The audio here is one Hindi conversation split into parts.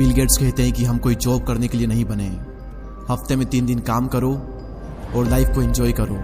बिल गेट्स कहते हैं कि हम कोई जॉब करने के लिए नहीं बने, हफ्ते में 3 दिन काम करो और लाइफ को एंजॉय करो।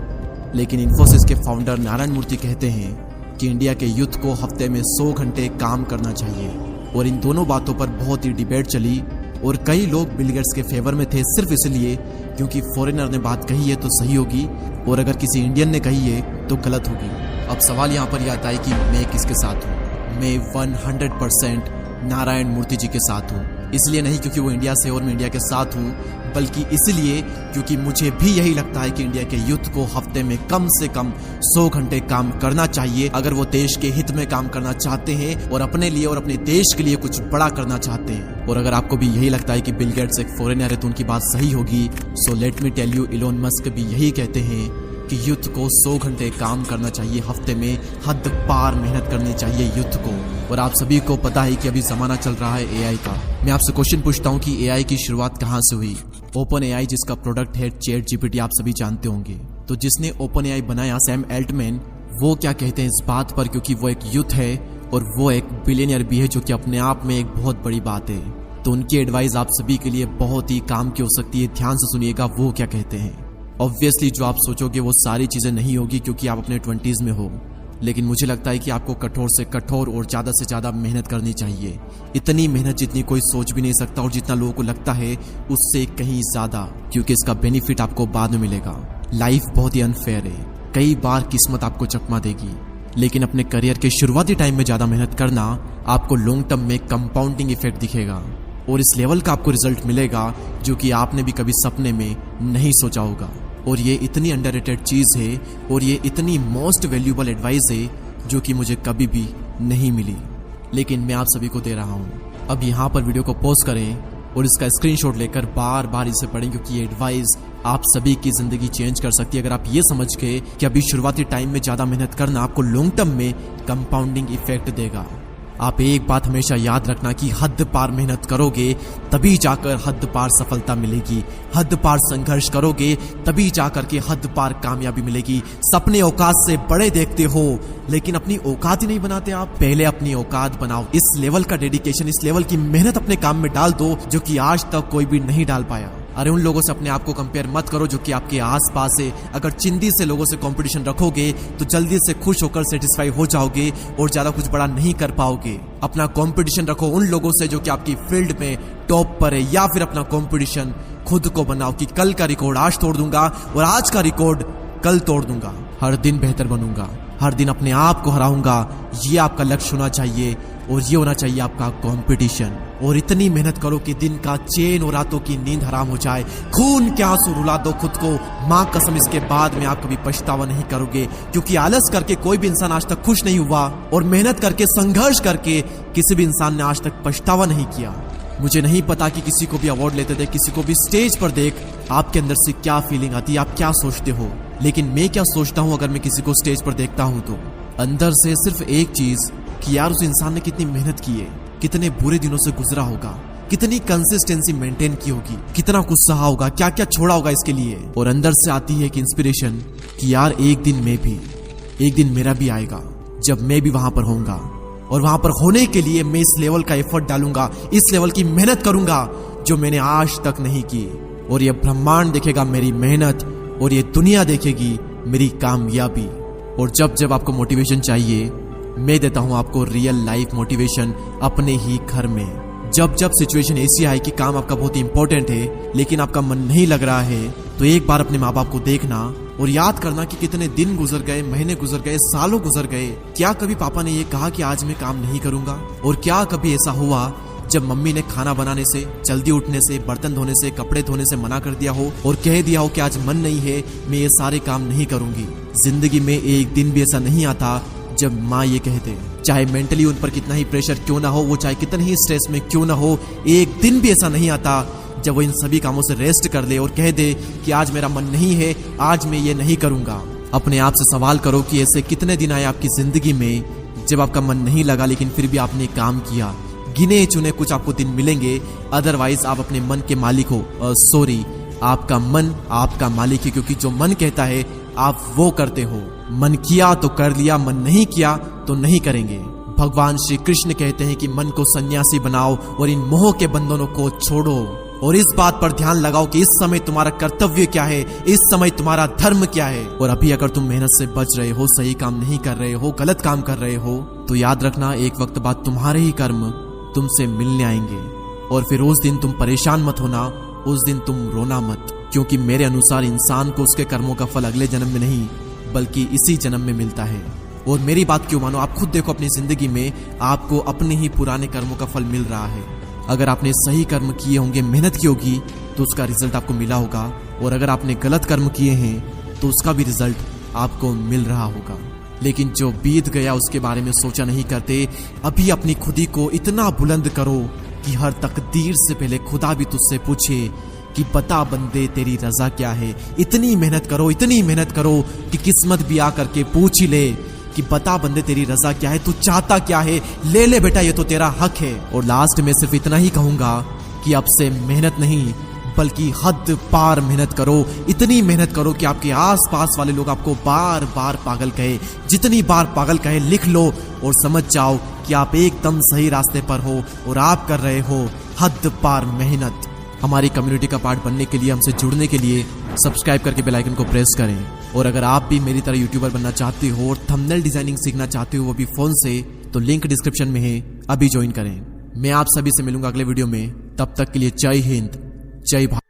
लेकिन इन्फोसिस के फाउंडर नारायण मूर्ति कहते हैं कि इंडिया के यूथ को हफ्ते में 100 घंटे काम करना चाहिए। और इन दोनों बातों पर बहुत ही डिबेट चली और कई लोग बिल गेट्स के फेवर में थे सिर्फ इसलिए क्योंकि फॉरेनर ने बात कही है तो सही होगी और अगर किसी इंडियन ने कही है तो गलत होगी। अब सवाल यहाँ पर यह आता है कि मैं किसके साथ हूँ। मैं 100% नारायण मूर्ति जी के साथ हूँ। इसलिए नहीं क्योंकि वो इंडिया से और मैं इंडिया के साथ हूँ, बल्कि इसलिए क्योंकि मुझे भी यही लगता है कि इंडिया के यूथ को हफ्ते में कम से कम 100 घंटे काम करना चाहिए अगर वो देश के हित में काम करना चाहते हैं और अपने लिए और अपने देश के लिए कुछ बड़ा करना चाहते हैं। और अगर आपको भी यही लगता है कि बिल गेट्स एक फॉरेनर है तो उनकी बात सही होगी, so let me tell you, Elon Musk भी यही कहते हैं कि यूथ को 100 घंटे काम करना चाहिए, हफ्ते में हद पार मेहनत करनी चाहिए यूथ को। और आप सभी को पता है कि अभी जमाना चल रहा है एआई का। मैं आपसे क्वेश्चन पूछता हूं कि एआई की शुरुआत कहां से हुई। ओपन एआई जिसका प्रोडक्ट है चैट जीपीटी, आप सभी जानते होंगे। तो जिसने ओपन एआई बनाया, सैम एल्टमैन, वो क्या कहते हैं इस बात पर, क्योंकि वो एक यूथ है और वो एक बिलियनियर भी है, जो कि अपने आप में एक बहुत बड़ी बात है। तो उनकी एडवाइस आप सभी के लिए बहुत ही काम की हो सकती है। ध्यान से सुनिएगा वो क्या कहते हैं। ऑब्वियसली जो आप सोचोगे वो सारी चीजें नहीं होगी क्योंकि आप अपने 20s में हो, लेकिन मुझे लगता है कि आपको कठोर से कठोर और ज्यादा से ज्यादा मेहनत करनी चाहिए। इतनी मेहनत जितनी कोई सोच भी नहीं सकता और जितना लोगों को लगता है उससे कहीं ज्यादा, क्योंकि इसका बेनिफिट आपको बाद में मिलेगा। लाइफ बहुत ही अनफेयर है, कई बार किस्मत आपको चकमा देगी, लेकिन अपने करियर के शुरुआती टाइम में ज्यादा मेहनत करना आपको लॉन्ग टर्म में कंपाउंडिंग इफेक्ट दिखेगा और इस लेवल का आपको रिजल्ट मिलेगा जो कि आपने भी कभी सपने में नहीं सोचा होगा। और ये इतनी अंडररेटेड चीज है और ये इतनी मोस्ट वैल्यूएबल एडवाइस है जो कि मुझे कभी भी नहीं मिली, लेकिन मैं आप सभी को दे रहा हूँ। अब यहाँ पर वीडियो को पॉज करें और इसका स्क्रीनशॉट लेकर बार बार इसे पढ़ें, क्योंकि ये एडवाइस आप सभी की जिंदगी चेंज कर सकती है अगर आप ये समझ के कि अभी शुरुआती टाइम में ज्यादा मेहनत करना आपको लॉन्ग टर्म में कंपाउंडिंग इफेक्ट देगा। आप एक बात हमेशा याद रखना कि हद पार मेहनत करोगे तभी जाकर हद पार सफलता मिलेगी, हद पार संघर्ष करोगे तभी जाकर के हद पार कामयाबी मिलेगी। सपने औकात से बड़े देखते हो लेकिन अपनी औकात ही नहीं बनाते आप। पहले अपनी औकात बनाओ। इस लेवल का डेडिकेशन, इस लेवल की मेहनत अपने काम में डाल दो जो कि आज तक कोई भी नहीं डाल पाया। अरे उन लोगों से अपने आप को कंपेयर मत करो जो कि आपके आसपास है। अगर चिंदी से लोगों से कंपटीशन रखोगे तो जल्दी से खुश होकर सेटिस्फाई हो जाओगे और ज्यादा कुछ बड़ा नहीं कर पाओगे। अपना कंपटीशन रखो उन लोगों से जो कि आपकी फील्ड में टॉप पर है, या फिर अपना कंपटीशन खुद को बनाओ कि कल का रिकॉर्ड आज तोड़ दूंगा और आज का रिकॉर्ड कल तोड़ दूंगा। हर दिन बेहतर बनूंगा, हर दिन अपने आप को हराऊंगा। ये आपका लक्ष्य होना चाहिए और ये होना चाहिए आपका कंपटीशन। और इतनी मेहनत करो कि दिन का चैन और रातों की नींद हराम हो जाए। खून के आंसू रुला दो खुद को, मां कसम इसके बाद में आप कभी पछतावा नहीं करोगे, क्योंकि आलस करके कोई भी इंसान आज तक खुश नहीं हुआ और मेहनत करके, संघर्ष करके किसी भी इंसान ने आज तक पछतावा नहीं किया। मुझे नहीं पता कि किसी को भी अवार्ड लेते थे, किसी को भी स्टेज पर देख आपके अंदर से क्या फीलिंग आती है, आप क्या सोचते हो। लेकिन मैं क्या सोचता हूँ अगर मैं किसी को स्टेज पर देखता हूँ तो अंदर से सिर्फ एक चीज कि यार उस इंसान ने कितनी मेहनत की है, कितने बुरे दिनों से गुजरा होगा, कितनी कंसिस्टेंसी मेंटेन की होगी, कितना कुछ सहा होगा, क्या क्या छोड़ा होगा इसके लिए। और अंदर से आती है एक इंस्पिरेशन कि यार एक दिन मेरा भी आएगा जब मैं भी वहां पर होऊंगा और वहां पर होने के लिए मैं इस लेवल का एफर्ट डालूंगा, इस लेवल की मेहनत करूंगा जो मैंने आज तक नहीं की। और ये ब्रह्मांड देखेगा मेरी मेहनत और ये दुनिया देखेगी मेरी कामयाबी। और जब जब आपको मोटिवेशन चाहिए मैं देता हूं आपको रियल लाइफ मोटिवेशन अपने ही घर में। जब जब सिचुएशन ऐसी आए कि काम आपका बहुत ही इंपॉर्टेंट है लेकिन आपका मन नहीं लग रहा है, तो एक बार अपने माँ बाप को देखना और याद करना कि कितने दिन गुजर गए, महीने गुजर गए, सालों गुजर गए। क्या कभी पापा ने ये कहा कि आज मैं काम नहीं करूंगा? और क्या कभी ऐसा हुआ जब मम्मी ने खाना बनाने से, जल्दी उठने से, बर्तन धोने से, कपड़े धोने से मना कर दिया हो और कह दिया हो कि आज मन नहीं है, मैं ये सारे काम नहीं करूंगी? जिंदगी में एक दिन भी ऐसा नहीं आता जब माँ ये कहते, चाहे मेंटली उन पर कितना ही प्रेशर क्यों ना हो, वो चाहे कितने ही स्ट्रेस में क्यों ना हो, एक दिन भी ऐसा नहीं आता जब वो इन सभी कामों से रेस्ट कर ले और कह दे कि आज मेरा मन नहीं है, आज मैं ये नहीं करूंगा। अपने आप से सवाल करो कि ऐसे कितने दिन आए आपकी जिंदगी में जब आपका मन नहीं लगा लेकिन फिर भी आपने काम किया। गिने चुने कुछ आपको दिन मिलेंगे, अदरवाइज आप अपने मन के मालिक हो। सॉरी, आपका मन आपका मालिक है, क्योंकि जो मन कहता है आप वो करते हो। मन किया तो कर लिया, मन नहीं किया तो नहीं करेंगे। भगवान श्री कृष्ण कहते हैं कि मन को सन्यासी बनाओ और इन मोह के बंधनों को छोड़ो, और इस बात पर ध्यान लगाओ कि इस समय तुम्हारा कर्तव्य क्या है, इस समय तुम्हारा धर्म क्या है। और अभी अगर तुम मेहनत से बच रहे हो, सही काम नहीं कर रहे हो, गलत काम कर रहे हो, तो याद रखना एक वक्त बाद तुम्हारे ही कर्म तुमसे मिलने आएंगे। और फिर उस दिन तुम परेशान मत होना, उस दिन तुम रोना मत, क्योंकि मेरे अनुसार इंसान को उसके कर्मों का फल अगले जन्म में नहीं बल्कि इसी जन्म में मिलता है। और मेरी बात क्यों मानो, आप खुद देखो अपनी जिंदगी में आपको अपने ही पुराने कर्मों का फल मिल रहा है। अगर आपने सही कर्म किए होंगे, मेहनत की होगी, तो उसका रिजल्ट आपको मिला होगा, और अगर आपने गलत कर्म किए हैं तो उसका भी रिजल्ट आपको मिल रहा होगा। लेकिन जो बीत गया उसके बारे में सोचा नहीं करते। अभी अपनी खुदी को इतना बुलंद करो कि हर तकदीर से पहले खुदा भी तुझसे पूछे कि बता बंदे तेरी रजा क्या है। इतनी मेहनत करो कि किस्मत भी आकर के पूछ ही ले कि बता बंदे तेरी रजा क्या है, तू चाहता क्या है, ले ले बेटा, ये तो तेरा हक है। और लास्ट में सिर्फ इतना ही कहूंगा कि अब से मेहनत नहीं बल्कि हद पार मेहनत करो। इतनी मेहनत करो कि आपके आसपास वाले लोग आपको बार बार पागल कहे। जितनी बार पागल कहे लिख लो और समझ जाओ कि आप एकदम सही रास्ते पर हो और आप कर रहे हो हद पार मेहनत। हमारी कम्युनिटी का पार्ट बनने के लिए, हमसे जुड़ने के लिए सब्सक्राइब करके बेल आइकन को प्रेस करें। और अगर आप भी मेरी तरह यूट्यूबर बनना चाहते हो और थंबनेल डिजाइनिंग सीखना चाहते हो वो भी फोन से, तो लिंक डिस्क्रिप्शन में है, अभी ज्वाइन करें। मैं आप सभी से मिलूंगा अगले वीडियो में। तब तक के लिए जय हिंद, जय भारत।